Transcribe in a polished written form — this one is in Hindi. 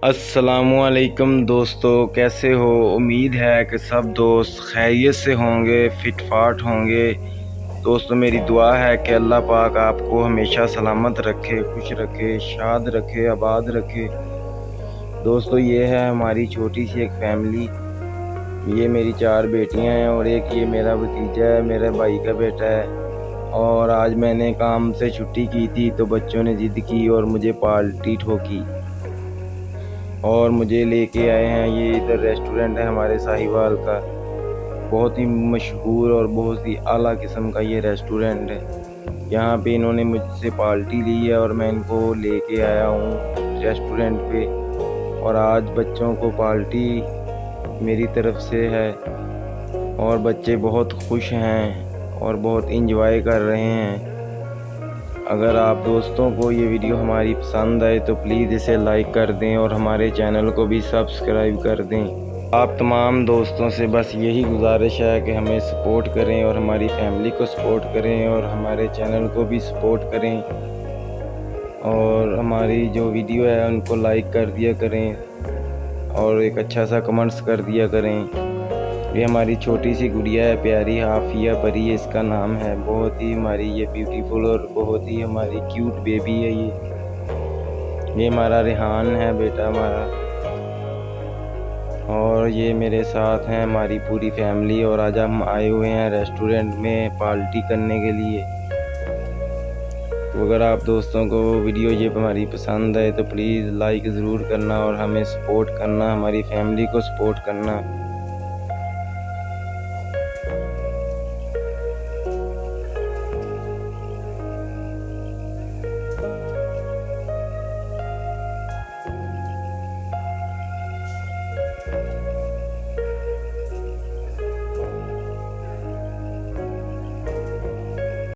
अस्सलामुअलैकुम दोस्तों, कैसे हो। उम्मीद है कि सब दोस्त खैरियत से होंगे, फिट फाट होंगे। दोस्तों, मेरी दुआ है कि अल्लाह पाक आपको हमेशा सलामत रखे, खुश रखे, शाद रखे, आबाद रखे। दोस्तों, ये है हमारी छोटी सी एक फैमिली। ये मेरी 4 बेटियां हैं और एक ये मेरा भतीजा है, मेरे भाई का बेटा है। और आज मैंने काम से छुट्टी की थी तो बच्चों ने ज़िद की और मुझे पार्टी ठोकी और मुझे लेके आए हैं। ये इधर रेस्टोरेंट है हमारे साहिवाल का, बहुत ही मशहूर और बहुत ही आला किस्म का ये रेस्टोरेंट है। यहाँ पे इन्होंने मुझसे पार्टी ली है और मैं इनको लेके आया हूँ रेस्टोरेंट पे। और आज बच्चों को पार्टी मेरी तरफ से है और बच्चे बहुत खुश हैं और बहुत इंजॉय कर रहे हैं। अगर आप दोस्तों को ये वीडियो हमारी पसंद आए तो प्लीज़ इसे लाइक कर दें और हमारे चैनल को भी सब्सक्राइब कर दें। आप तमाम दोस्तों से बस यही गुजारिश है कि हमें सपोर्ट करें और हमारी फैमिली को सपोर्ट करें और हमारे चैनल को भी सपोर्ट करें और हमारी जो वीडियो है उनको लाइक कर दिया करें और एक अच्छा सा कमेंट्स कर दिया करें। ये हमारी छोटी सी गुड़िया है, प्यारी हाफिया परी है इसका नाम है। बहुत ही हमारी ये ब्यूटीफुल और बहुत ही हमारी क्यूट बेबी है ये हमारा रेहान है बेटा हमारा। और ये मेरे साथ हैं हमारी पूरी फैमिली और आज हम आए हुए हैं रेस्टोरेंट में पार्टी करने के लिए। तो अगर आप दोस्तों को वीडियो ये हमारी पसंद है तो प्लीज़ लाइक ज़रूर करना और हमें सपोर्ट करना, हमारी फैमिली को सपोर्ट करना।